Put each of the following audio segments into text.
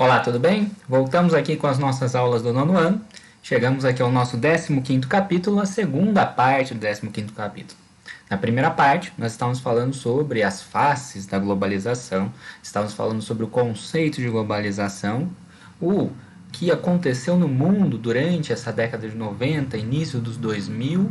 Olá, tudo bem? Voltamos aqui com as nossas aulas do nono ano. Chegamos aqui ao nosso 15º capítulo, a segunda parte do 15º capítulo. Na primeira parte, nós estávamos falando sobre as faces da globalização, estávamos falando sobre o conceito de globalização, o que aconteceu no mundo durante essa década de 90, início dos 2000,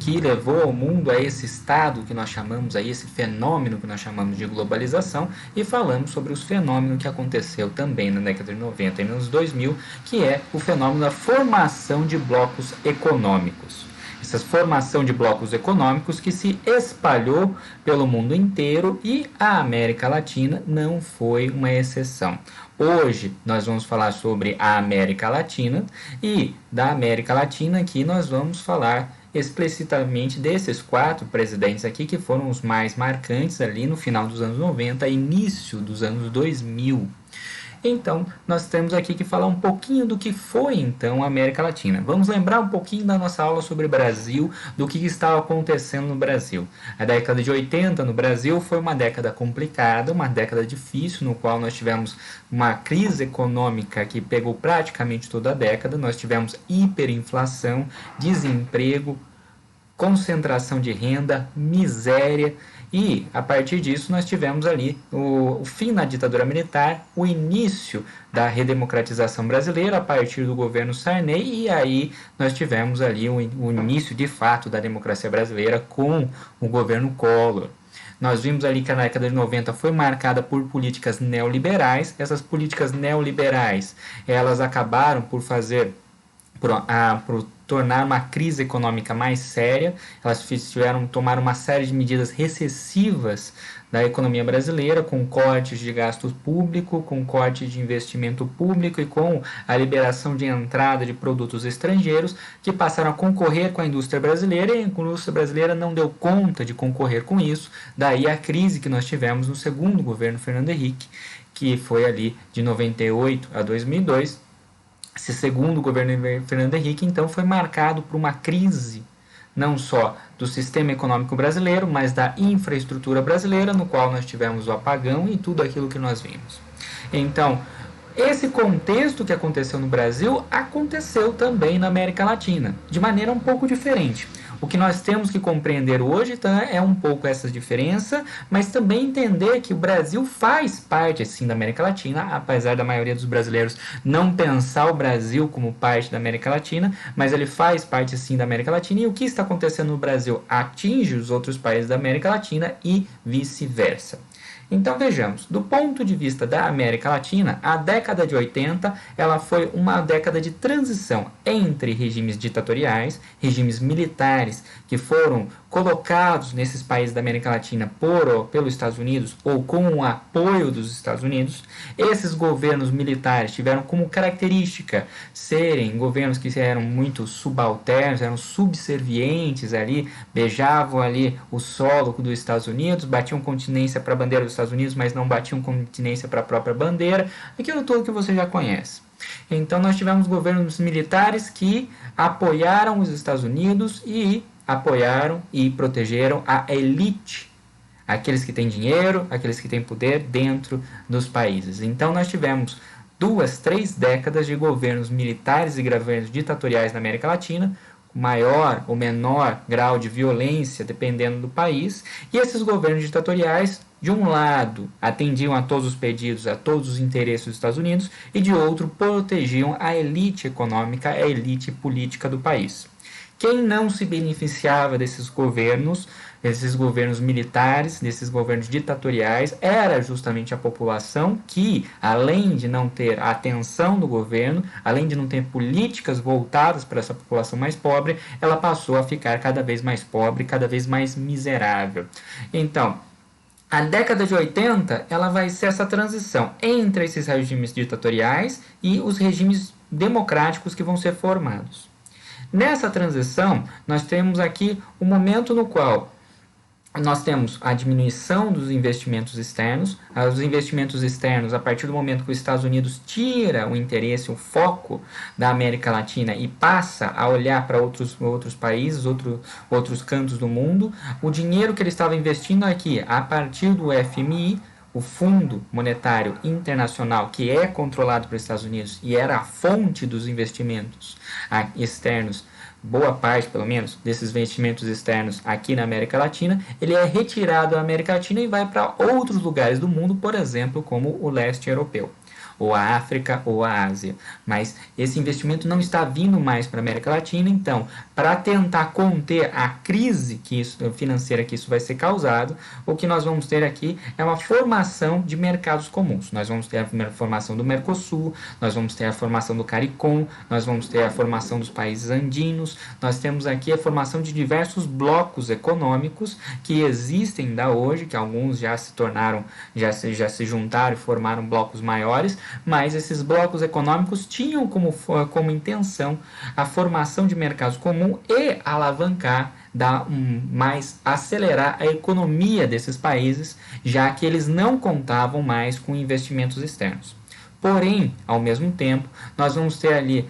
que levou ao mundo a esse estado que nós chamamos aí, esse fenômeno que nós chamamos de globalização, e falamos sobre os fenômenos que aconteceu também na década de 90 e nos 2000, que é o fenômeno da formação de blocos econômicos. Essa formação de blocos econômicos que se espalhou pelo mundo inteiro e a América Latina não foi uma exceção. Hoje nós vamos falar sobre a América Latina e da América Latina aqui nós vamos falar explicitamente desses 4 presidentes aqui que foram os mais marcantes ali no final dos anos 90 e início dos anos 2000. Então, nós temos aqui que falar um pouquinho do que foi, então, a América Latina. Vamos lembrar um pouquinho da nossa aula sobre o Brasil, do que estava acontecendo no Brasil. A década de 80 no Brasil foi uma década complicada, uma década difícil, no qual nós tivemos uma crise econômica que pegou praticamente toda a década. Nós tivemos hiperinflação, desemprego, concentração de renda, miséria. E, a partir disso, nós tivemos ali o fim da ditadura militar, o início da redemocratização brasileira a partir do governo Sarney, e aí nós tivemos ali o início de fato da democracia brasileira com o governo Collor. Nós vimos ali que a década de 90 foi marcada por políticas neoliberais. Essas políticas neoliberais, elas acabaram por tornar uma crise econômica mais séria. Elas tomaram uma série de medidas recessivas da economia brasileira, com cortes de gasto público, com cortes de investimento público e com a liberação de entrada de produtos estrangeiros que passaram a concorrer com a indústria brasileira, e a indústria brasileira não deu conta de concorrer com isso. Daí a crise que nós tivemos no segundo governo Fernando Henrique, que foi ali de 98 a 2002. Esse segundo governo Fernando Henrique, então, foi marcado por uma crise não só do sistema econômico brasileiro, mas da infraestrutura brasileira, no qual nós tivemos o apagão e tudo aquilo que nós vimos. Então, esse contexto que aconteceu no Brasil aconteceu também na América Latina, de maneira um pouco diferente. O que nós temos que compreender hoje é um pouco essa diferença, mas também entender que o Brasil faz parte, sim, da América Latina, apesar da maioria dos brasileiros não pensar o Brasil como parte da América Latina, mas ele faz parte, sim, da América Latina, e o que está acontecendo no Brasil atinge os outros países da América Latina e vice-versa. Então vejamos, do ponto de vista da América Latina, a década de 80 ela foi uma década de transição entre regimes ditatoriais, regimes militares que foram colocados nesses países da América Latina pelos Estados Unidos ou com o apoio dos Estados Unidos. Esses governos militares tiveram como característica serem governos que eram muito subalternos, eram subservientes ali, beijavam ali o solo dos Estados Unidos, batiam continência para a bandeira dos Estados Unidos, mas não batiam continência para a própria bandeira, aquilo tudo que você já conhece. Então nós tivemos governos militares que apoiaram os Estados Unidos e apoiaram e protegeram a elite, aqueles que têm dinheiro, aqueles que têm poder dentro dos países. Então nós tivemos 2, 3 décadas de governos militares e governos ditatoriais na América Latina, maior ou menor grau de violência dependendo do país, e esses governos ditatoriais, de um lado, atendiam a todos os pedidos, a todos os interesses dos Estados Unidos, e de outro, protegiam a elite econômica, a elite política do país. Quem não se beneficiava desses governos militares, desses governos ditatoriais, era justamente a população que, além de não ter a atenção do governo, além de não ter políticas voltadas para essa população mais pobre, ela passou a ficar cada vez mais pobre, cada vez mais miserável. Então, a década de 80 ela vai ser essa transição entre esses regimes ditatoriais e os regimes democráticos que vão ser formados. Nessa transição, nós temos aqui um momento no qual nós temos a diminuição dos investimentos externos. Os investimentos externos, a partir do momento que os Estados Unidos tira o interesse, o foco da América Latina e passa a olhar para outros países, outros cantos do mundo, o dinheiro que ele estava investindo aqui, a partir do FMI, o Fundo Monetário Internacional, que é controlado pelos Estados Unidos e era a fonte dos investimentos externos, boa parte, pelo menos, desses investimentos externos aqui na América Latina, ele é retirado da América Latina e vai para outros lugares do mundo, por exemplo, como o leste europeu, ou a África ou a Ásia. Mas esse investimento não está vindo mais para a América Latina, então, para tentar conter a crise financeira que isso vai ser causado, o que nós vamos ter aqui é uma formação de mercados comuns. Nós vamos ter a formação do Mercosul, nós vamos ter a formação do CARICOM, nós vamos ter a formação dos países andinos, nós temos aqui a formação de diversos blocos econômicos que existem ainda hoje, que alguns já se tornaram, já se juntaram e formaram blocos maiores, mas esses blocos econômicos tinham como intenção a formação de mercados comuns e alavancar, acelerar a economia desses países, já que eles não contavam mais com investimentos externos. Porém, ao mesmo tempo, nós vamos ter ali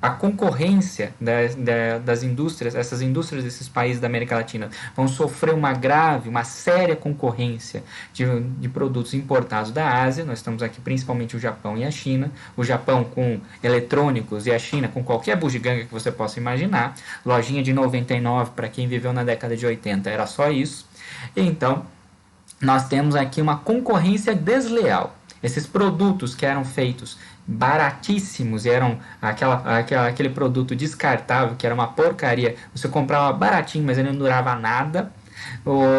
a concorrência das indústrias, essas indústrias desses países da América Latina vão sofrer uma séria concorrência de produtos importados da Ásia. Nós estamos aqui principalmente o Japão e a China, o Japão com eletrônicos e a China com qualquer bugiganga que você possa imaginar, lojinha de 99 para quem viveu na década de 80 era só isso. Então, nós temos aqui uma concorrência desleal. Esses produtos que eram feitos baratíssimos, eram aquele produto descartável, que era uma porcaria, você comprava baratinho, mas ele não durava nada,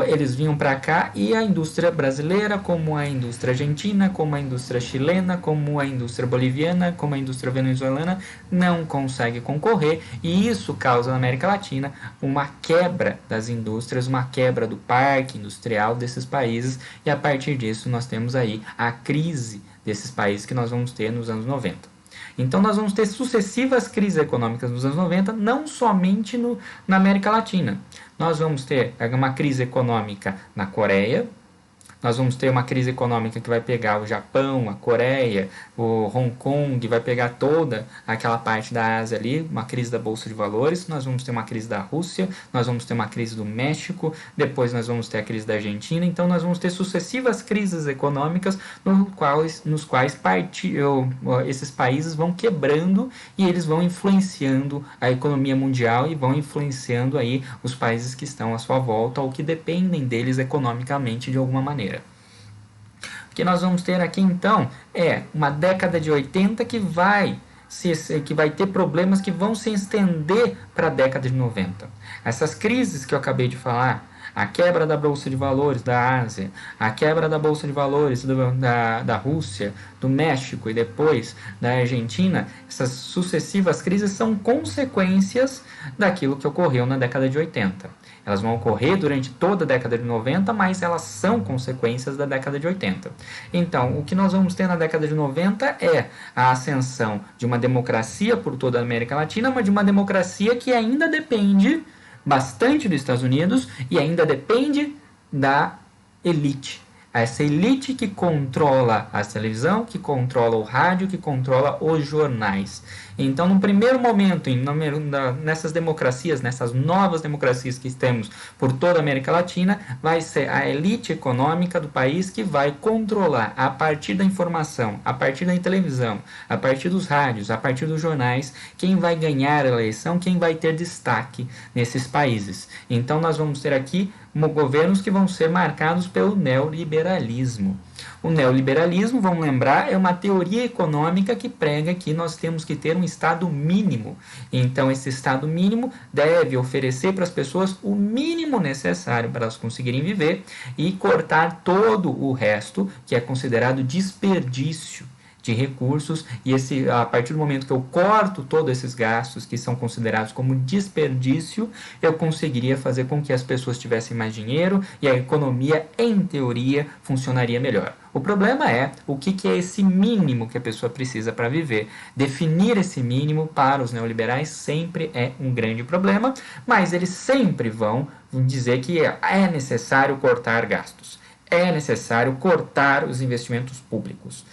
eles vinham para cá e a indústria brasileira, como a indústria argentina, como a indústria chilena, como a indústria boliviana, como a indústria venezuelana, não consegue concorrer, e isso causa na América Latina uma quebra das indústrias, uma quebra do parque industrial desses países, e a partir disso nós temos aí a crise desses países que nós vamos ter nos anos 90. Então nós vamos ter sucessivas crises econômicas nos anos 90, não somente na América Latina. Nós vamos ter uma crise econômica na Coreia, nós vamos ter uma crise econômica que vai pegar o Japão, a Coreia, o Hong Kong, vai pegar toda aquela parte da Ásia ali, uma crise da Bolsa de Valores, nós vamos ter uma crise da Rússia, nós vamos ter uma crise do México, depois nós vamos ter a crise da Argentina, então nós vamos ter sucessivas crises econômicas nos quais esses países vão quebrando e eles vão influenciando a economia mundial e vão influenciando aí os países que estão à sua volta ou que dependem deles economicamente de alguma maneira. O que nós vamos ter aqui então é uma década de 80 que vai ter problemas que vão se estender para a década de 90. Essas crises que eu acabei de falar, a quebra da Bolsa de Valores da Ásia, a quebra da Bolsa de Valores da Rússia, do México e depois da Argentina, essas sucessivas crises são consequências daquilo que ocorreu na década de 80. Elas vão ocorrer durante toda a década de 90, mas elas são consequências da década de 80. Então, o que nós vamos ter na década de 90 é a ascensão de uma democracia por toda a América Latina, mas de uma democracia que ainda depende bastante dos Estados Unidos e ainda depende da elite. Essa elite que controla a televisão, que controla o rádio, que controla os jornais. Então, no primeiro momento, nessas democracias, nessas novas democracias que temos por toda a América Latina, vai ser a elite econômica do país que vai controlar, a partir da informação, a partir da televisão, a partir dos rádios, a partir dos jornais, quem vai ganhar a eleição, quem vai ter destaque nesses países. Então, nós vamos ter aqui governos que vão ser marcados pelo neoliberalismo. O neoliberalismo, vamos lembrar, é uma teoria econômica que prega que nós temos que ter um Estado mínimo. Então, esse Estado mínimo deve oferecer para as pessoas o mínimo necessário para elas conseguirem viver e cortar todo o resto, que é considerado desperdício de recursos, e a partir do momento que eu corto todos esses gastos que são considerados como desperdício, eu conseguiria fazer com que as pessoas tivessem mais dinheiro e a economia, em teoria, funcionaria melhor. O problema é o que é esse mínimo que a pessoa precisa para viver. Definir esse mínimo para os neoliberais sempre é um grande problema, mas eles sempre vão dizer que é necessário cortar gastos, é necessário cortar os investimentos públicos.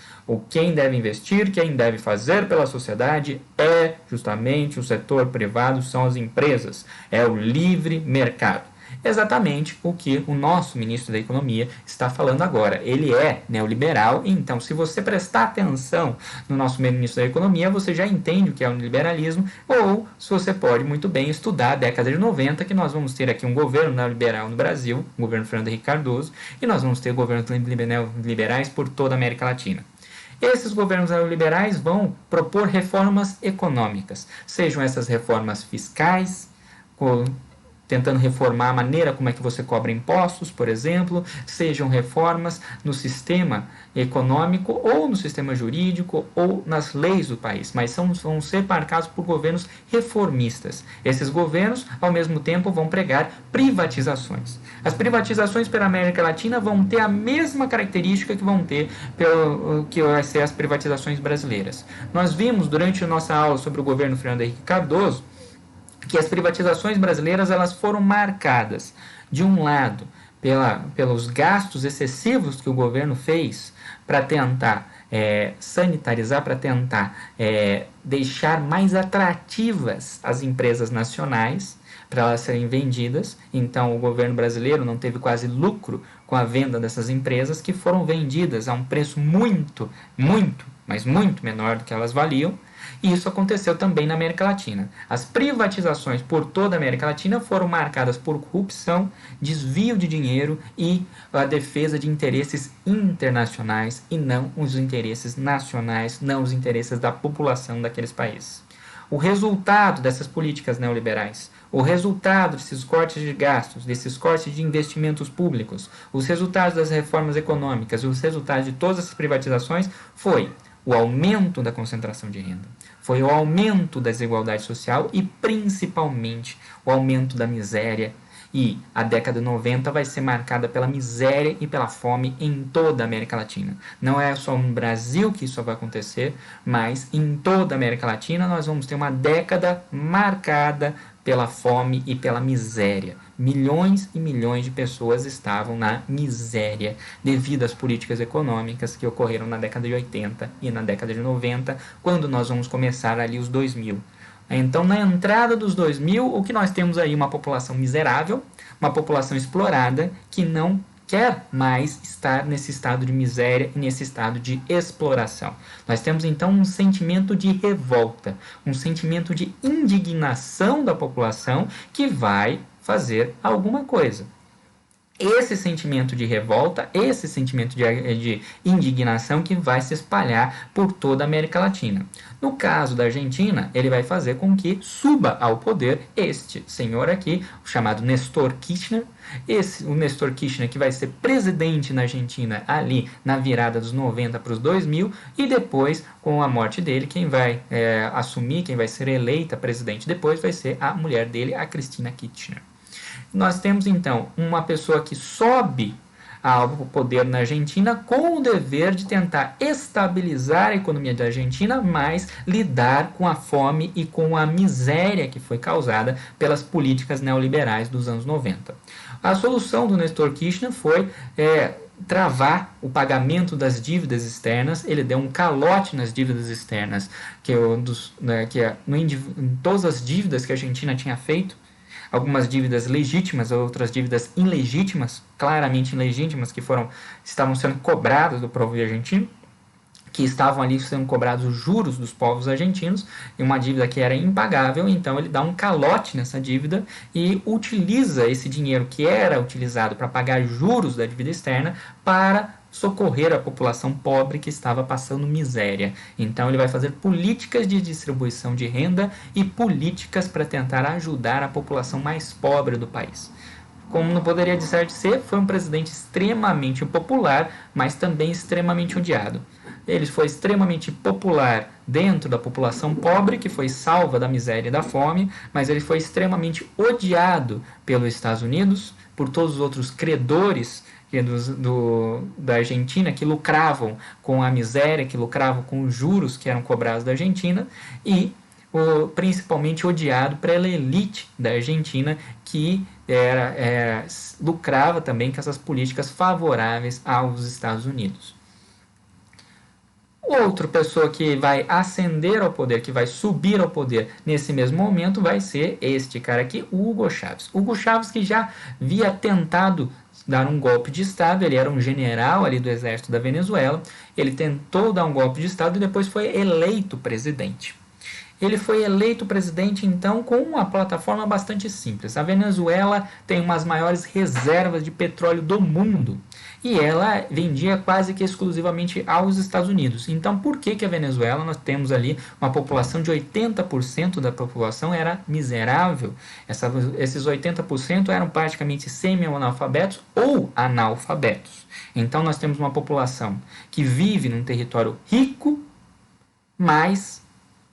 Quem deve investir, quem deve fazer pela sociedade é justamente o setor privado, são as empresas, é o livre mercado. Exatamente o que o nosso ministro da Economia está falando agora. Ele é neoliberal, então se você prestar atenção no nosso ministro da Economia, você já entende o que é o neoliberalismo, ou se você pode muito bem estudar a década de 90, que nós vamos ter aqui um governo neoliberal no Brasil, o governo Fernando Henrique Cardoso, e nós vamos ter governos neoliberais por toda a América Latina. Esses governos neoliberais vão propor reformas econômicas, sejam essas reformas fiscais, tentando reformar a maneira como é que você cobra impostos, por exemplo, sejam reformas no sistema econômico ou no sistema jurídico ou nas leis do país, mas vão ser marcados por governos reformistas. Esses governos, ao mesmo tempo, vão pregar privatizações. As privatizações pela América Latina vão ter a mesma característica que vão ter que vai ser as privatizações brasileiras. Nós vimos durante a nossa aula sobre o governo Fernando Henrique Cardoso que as privatizações brasileiras elas foram marcadas, de um lado, pelos gastos excessivos que o governo fez para tentar sanitarizar, para tentar deixar mais atrativas as empresas nacionais, para elas serem vendidas. Então, o governo brasileiro não teve quase lucro com a venda dessas empresas, que foram vendidas a um preço muito, mas muito menor do que elas valiam. E isso aconteceu também na América Latina. As privatizações por toda a América Latina foram marcadas por corrupção, desvio de dinheiro e a defesa de interesses internacionais e não os interesses nacionais, não os interesses da população daqueles países. O resultado dessas políticas neoliberais, o resultado desses cortes de gastos, desses cortes de investimentos públicos, os resultados das reformas econômicas, os resultados de todas essas privatizações foi o aumento da concentração de renda, foi o aumento da desigualdade social e, principalmente, o aumento da miséria. E a década de 90 vai ser marcada pela miséria e pela fome em toda a América Latina. Não é só no Brasil que isso vai acontecer, mas em toda a América Latina nós vamos ter uma década marcada pela fome e pela miséria. Milhões e milhões de pessoas estavam na miséria devido às políticas econômicas que ocorreram na década de 80 e na década de 90, quando nós vamos começar ali os 2000. Então, na entrada dos 2000, o que nós temos aí? Uma população miserável, uma população explorada, que não quer mais estar nesse estado de miséria e nesse estado de exploração. Nós temos, então, um sentimento de revolta, um sentimento de indignação da população que vai fazer alguma coisa. Esse sentimento de revolta, esse sentimento de indignação que vai se espalhar por toda a América Latina. No caso da Argentina, ele vai fazer com que suba ao poder este senhor aqui, chamado Néstor Kirchner. O Néstor Kirchner que vai ser presidente na Argentina ali na virada dos 90 para os 2000, e depois, com a morte dele, quem vai assumir, quem vai ser eleita presidente depois vai ser a mulher dele, a Cristina Kirchner. Nós temos, então, uma pessoa que sobe ao poder na Argentina com o dever de tentar estabilizar a economia da Argentina, mas lidar com a fome e com a miséria que foi causada pelas políticas neoliberais dos anos 90. A solução do Néstor Kirchner foi travar o pagamento das dívidas externas. Ele deu um calote nas dívidas externas, em todas as dívidas que a Argentina tinha feito. Algumas dívidas legítimas, outras dívidas ilegítimas, claramente ilegítimas, que estavam sendo cobradas do povo argentino, que estavam ali sendo cobrados os juros dos povos argentinos, e uma dívida que era impagável. Então ele dá um calote nessa dívida e utiliza esse dinheiro que era utilizado para pagar juros da dívida externa para socorrer a população pobre que estava passando miséria. Então ele vai fazer políticas de distribuição de renda e políticas para tentar ajudar a população mais pobre do país. Como não poderia deixar de ser, foi um presidente extremamente popular, mas também extremamente odiado. Ele foi extremamente popular dentro da população pobre, que foi salva da miséria e da fome, mas ele foi extremamente odiado pelos Estados Unidos, por todos os outros credores da Argentina, que lucravam com a miséria, que lucravam com os juros que eram cobrados da Argentina, e principalmente odiado pela elite da Argentina, que lucrava também com essas políticas favoráveis aos Estados Unidos. Outra pessoa que vai ascender ao poder, que vai subir ao poder nesse mesmo momento, vai ser este cara aqui, Hugo Chávez. Hugo Chávez, que já havia tentado dar um golpe de Estado, ele era um general ali do exército da Venezuela, ele tentou dar um golpe de Estado e depois foi eleito presidente. Ele foi eleito presidente, então, com uma plataforma bastante simples. A Venezuela tem umas maiores reservas de petróleo do mundo e ela vendia quase que exclusivamente aos Estados Unidos. Então, por que a Venezuela, nós temos ali uma população de 80% da população era miserável? Esses 80% eram praticamente semi-analfabetos ou analfabetos. Então, nós temos uma população que vive num território rico, mas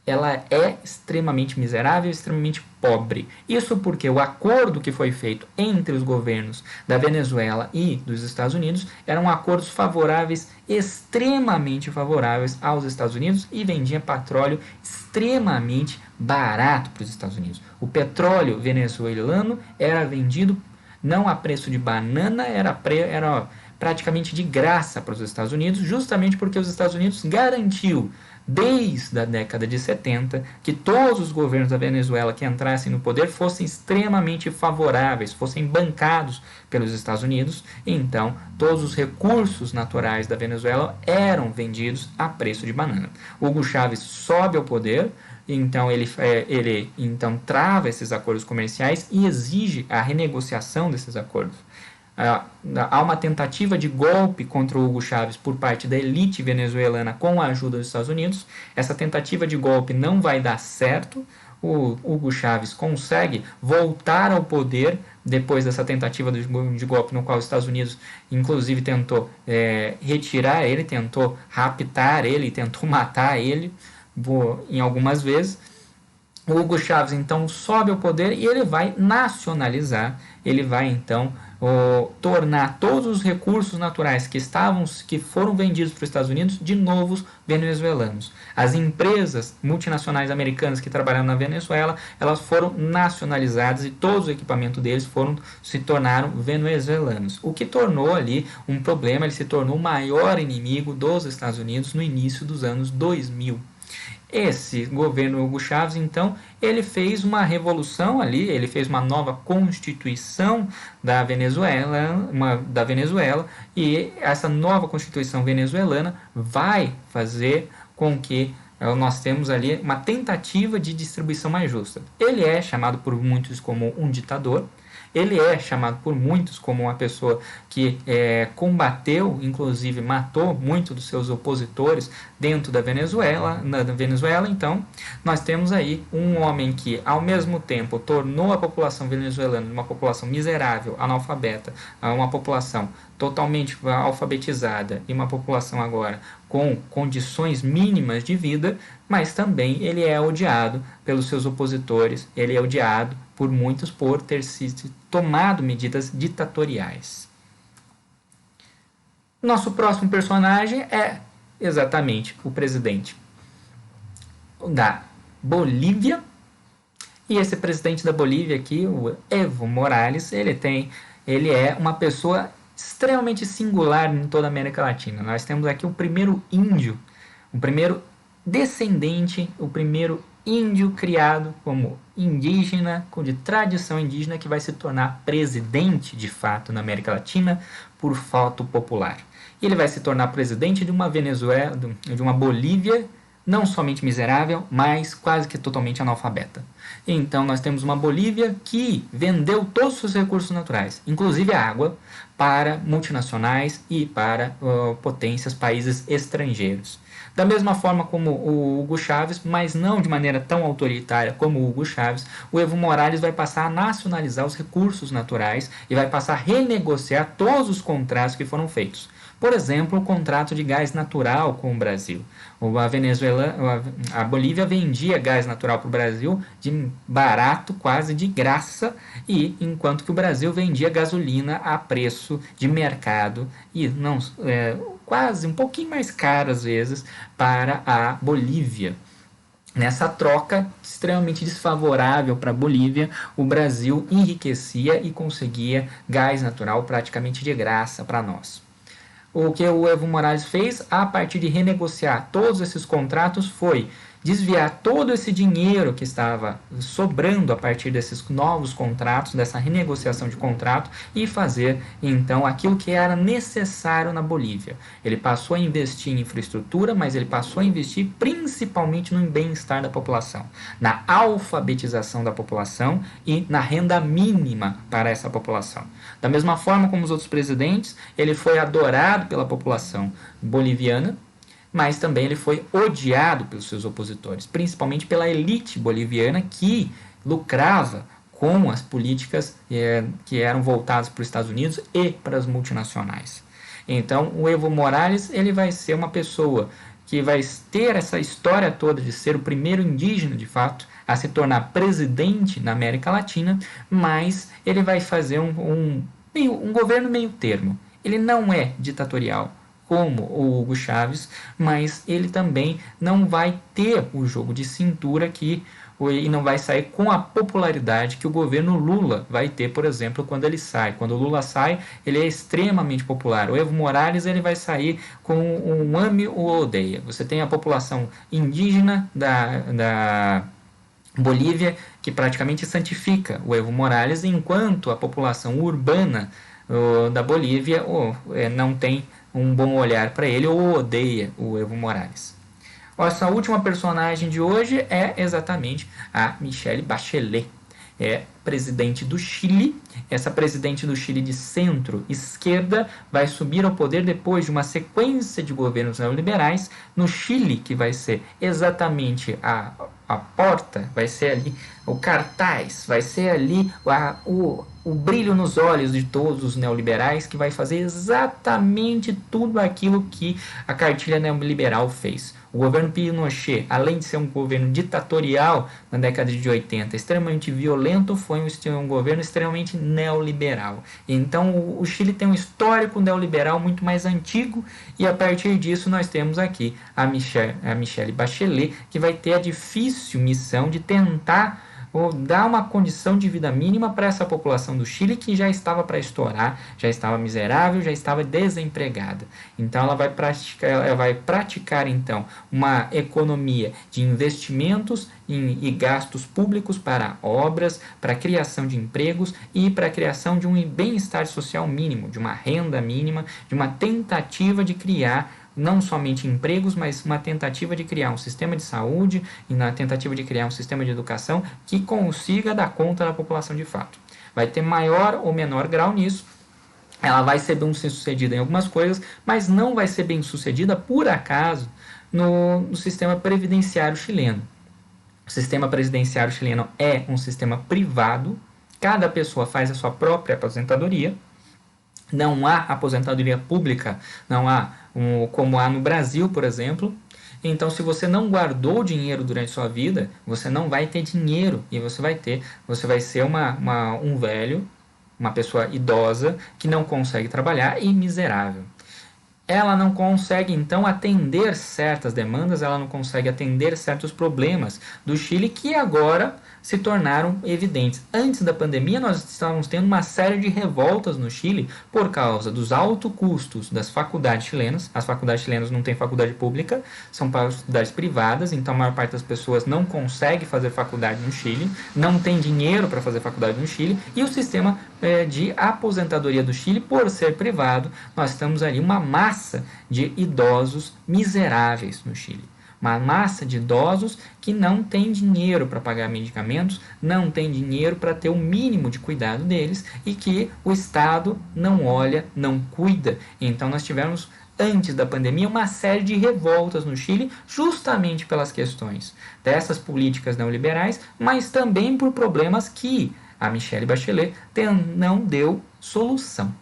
ela é extremamente miserável, extremamente pobre. Isso porque o acordo que foi feito entre os governos da Venezuela e dos Estados Unidos eram acordos favoráveis, extremamente favoráveis aos Estados Unidos e vendia petróleo extremamente barato para os Estados Unidos. O petróleo venezuelano era vendido não a preço de banana, era praticamente de graça para os Estados Unidos, justamente porque os Estados Unidos garantiu desde a década de 70 que todos os governos da Venezuela que entrassem no poder fossem extremamente favoráveis, fossem bancados pelos Estados Unidos, e então todos os recursos naturais da Venezuela eram vendidos a preço de banana. Hugo Chávez sobe ao poder, então ele então trava esses acordos comerciais e exige a renegociação desses acordos. Há uma tentativa de golpe contra o Hugo Chávez por parte da elite venezuelana com a ajuda dos Estados Unidos. Essa tentativa de golpe não vai dar certo. O Hugo Chávez consegue voltar ao poder depois dessa tentativa de golpe, no qual os Estados Unidos, inclusive, tentou retirar ele, tentou raptar ele, tentou matar ele em algumas vezes. O Hugo Chávez, então, sobe ao poder e ele vai nacionalizar, ele vai, então, tornar todos os recursos naturais que foram vendidos para os Estados Unidos de novos venezuelanos. As empresas multinacionais americanas que trabalharam na Venezuela, elas foram nacionalizadas e todos os equipamentos deles se tornaram venezuelanos. O que tornou ali um problema, ele se tornou o maior inimigo dos Estados Unidos no início dos anos 2000. Esse governo Hugo Chávez, então, ele fez uma revolução ali, ele fez uma nova constituição da Venezuela, e essa nova constituição venezuelana vai fazer com que nós temos ali uma tentativa de distribuição mais justa. Ele é chamado por muitos como um ditador. Ele é chamado por muitos como uma pessoa que combateu, inclusive matou muitos dos seus opositores dentro da Venezuela. Então, nós temos aí um homem que, ao mesmo tempo, tornou a população venezuelana uma população miserável, analfabeta, uma população totalmente alfabetizada e uma população agora com condições mínimas de vida, mas também ele é odiado pelos seus opositores, ele é odiado por muitos por ter tomado medidas ditatoriais. Nosso próximo personagem é exatamente o presidente da Bolívia. E esse presidente da Bolívia aqui, o Evo Morales, ele é uma pessoa extremamente singular em toda a América Latina. Nós temos aqui o primeiro índio, o primeiro descendente, o primeiro índio criado como indígena, de tradição indígena, que vai se tornar presidente de fato na América Latina por voto popular. E ele vai se tornar presidente de uma Venezuela, de uma Bolívia não somente miserável, mas quase que totalmente analfabeta. Então nós temos uma Bolívia que vendeu todos os seus recursos naturais, inclusive a água, para multinacionais e para potências, países estrangeiros. Da mesma forma como o Hugo Chávez, mas não de maneira tão autoritária como o Hugo Chávez, o Evo Morales vai passar a nacionalizar os recursos naturais e vai passar a renegociar todos os contratos que foram feitos. Por exemplo, o contrato de gás natural com o Brasil. A Bolívia vendia gás natural para o Brasil de barato, quase de graça, e enquanto que o Brasil vendia gasolina a preço de mercado e quase um pouquinho mais caro às vezes para a Bolívia. Nessa troca extremamente desfavorável para a Bolívia, o Brasil enriquecia e conseguia gás natural praticamente de graça para nós. o que o Evo Morales fez a partir de renegociar todos esses contratos foi desviar todo esse dinheiro que estava sobrando a partir desses novos contratos, dessa renegociação de contrato, e fazer então aquilo que era necessário na Bolívia. Ele passou a investir em infraestrutura, mas ele passou a investir principalmente no bem-estar da população, na alfabetização da população e na renda mínima para essa população. Da mesma forma como os outros presidentes, ele foi adorado pela população boliviana, mas também ele foi odiado pelos seus opositores, principalmente pela elite boliviana que lucrava com as políticas que eram voltadas para os Estados Unidos e para as multinacionais. Então, o Evo Morales ele vai ser uma pessoa que vai ter essa história toda de ser o primeiro indígena, de fato, a se tornar presidente na América Latina, mas ele vai fazer um governo meio termo. Ele não é ditatorial, como o Hugo Chávez, mas ele também não vai ter o jogo de cintura e não vai sair com a popularidade que o governo Lula vai ter, por exemplo, quando ele sai. Quando o Lula sai, ele é extremamente popular. O Evo Morales ele vai sair com um ame ou odeia. Você tem a população indígena da Bolívia que praticamente santifica o Evo Morales, enquanto a população urbana da Bolívia não tem um bom olhar para ele ou odeia o Evo Morales. Nossa última personagem de hoje é exatamente a Michelle Bachelet. É presidente do Chile. Essa presidente do Chile de centro-esquerda vai subir ao poder depois de uma sequência de governos neoliberais no Chile, que vai ser exatamente a porta, vai ser ali o cartaz, vai ser ali o brilho nos olhos de todos os neoliberais, que vai fazer exatamente tudo aquilo que a cartilha neoliberal fez. O governo Pinochet, além de ser um governo ditatorial na década de 80, extremamente violento, foi um governo extremamente neoliberal. Então o Chile tem um histórico neoliberal muito mais antigo, e a partir disso nós temos aqui a Michelle Bachelet, que vai ter a difícil missão de tentar dar uma condição de vida mínima para essa população do Chile que já estava para estourar, já estava miserável, já estava desempregada. Então ela vai praticar então uma economia de investimentos e gastos públicos para obras, para a criação de empregos e para a criação de um bem-estar social mínimo, de uma renda mínima, de uma tentativa de criar não somente empregos, mas uma tentativa de criar um sistema de saúde e na tentativa de criar um sistema de educação que consiga dar conta da população de fato. Vai ter maior ou menor grau nisso. Ela vai ser bem sucedida em algumas coisas, mas não vai ser bem sucedida, por acaso, no sistema previdenciário chileno. O sistema previdenciário chileno é um sistema privado, cada pessoa faz a sua própria aposentadoria. Não há aposentadoria pública, não há como há no Brasil, por exemplo. Então, se você não guardou dinheiro durante sua vida, você não vai ter dinheiro e você vai ser um velho, uma pessoa idosa que não consegue trabalhar e miserável. Ela não consegue, então, atender certas demandas, ela não consegue atender certos problemas do Chile que agora se tornaram evidentes. Antes da pandemia, nós estávamos tendo uma série de revoltas no Chile por causa dos altos custos das faculdades chilenas. As faculdades chilenas não têm faculdade pública, são faculdades privadas, então a maior parte das pessoas não consegue fazer faculdade no Chile, não tem dinheiro para fazer faculdade no Chile, e o sistema de aposentadoria do Chile, por ser privado, nós temos ali uma massa de idosos miseráveis no Chile. Uma massa de idosos que não tem dinheiro para pagar medicamentos, não tem dinheiro para ter o mínimo de cuidado deles e que o Estado não olha, não cuida. Então nós tivemos, antes da pandemia, uma série de revoltas no Chile, justamente pelas questões dessas políticas neoliberais, mas também por problemas que a Michelle Bachelet não deu solução.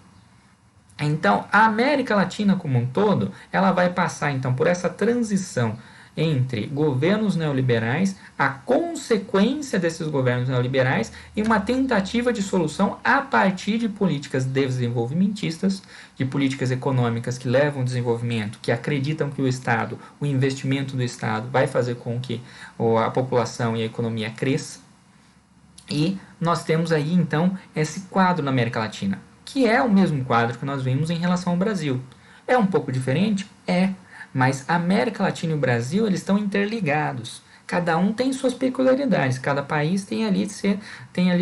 Então, a América Latina como um todo, ela vai passar então por essa transição entre governos neoliberais, a consequência desses governos neoliberais e uma tentativa de solução a partir de políticas desenvolvimentistas, de políticas econômicas que levam ao desenvolvimento, que acreditam que o Estado, o investimento do Estado vai fazer com que a população e a economia cresça. E nós temos aí então esse quadro na América Latina, que é o mesmo quadro que nós vimos em relação ao Brasil. É um pouco diferente? É, mas a América Latina e o Brasil, eles estão interligados. Cada um tem suas peculiaridades, cada país tem ali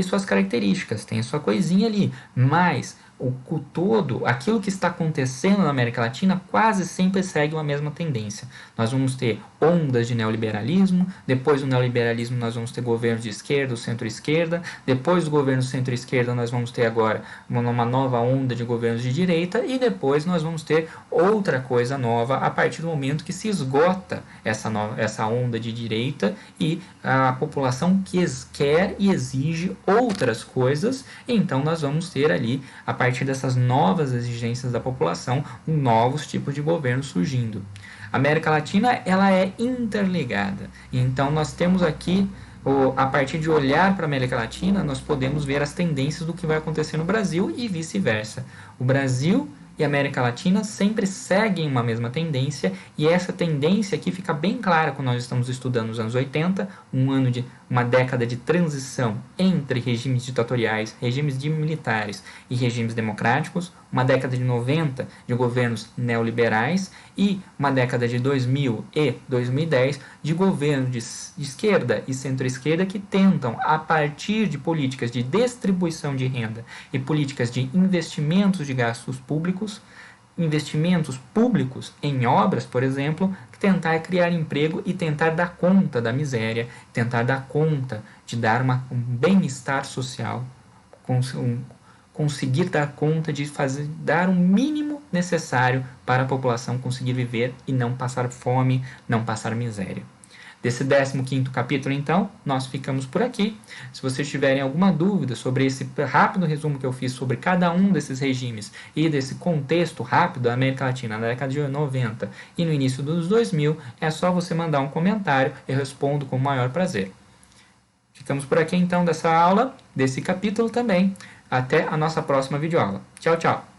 suas características, tem a sua coisinha ali, mas o todo, aquilo que está acontecendo na América Latina quase sempre segue uma mesma tendência. Nós vamos ter ondas de neoliberalismo, depois do neoliberalismo nós vamos ter governos de esquerda ou centro-esquerda, depois do governo centro-esquerda nós vamos ter agora uma nova onda de governos de direita e depois nós vamos ter outra coisa nova a partir do momento que se esgota essa onda de direita e a população quer e exige outras coisas, então nós vamos ter ali, a partir dessas novas exigências da população, novos tipos de governo surgindo. A América Latina, ela é interligada, então nós temos aqui, a partir de olhar para a América Latina, nós podemos ver as tendências do que vai acontecer no Brasil e vice-versa. O Brasil e a América Latina sempre seguem uma mesma tendência, e essa tendência aqui fica bem clara quando nós estamos estudando os anos 80, uma década de transição entre regimes ditatoriais, regimes militares e regimes democráticos, uma década de 90 de governos neoliberais e uma década de 2000 e 2010 de governos de esquerda e centro-esquerda que tentam, a partir de políticas de distribuição de renda e políticas de investimentos de gastos públicos em obras, por exemplo, tentar criar emprego e tentar dar conta da miséria, tentar dar conta de dar um bem-estar social, conseguir dar conta de dar o mínimo necessário para a população conseguir viver e não passar fome, não passar miséria. Desse 15º capítulo, então, nós ficamos por aqui. Se vocês tiverem alguma dúvida sobre esse rápido resumo que eu fiz sobre cada um desses regimes e desse contexto rápido da América Latina na década de 90 e no início dos 2000, é só você mandar um comentário, eu respondo com o maior prazer. Ficamos por aqui, então, dessa aula, desse capítulo também. Até a nossa próxima videoaula. Tchau, tchau!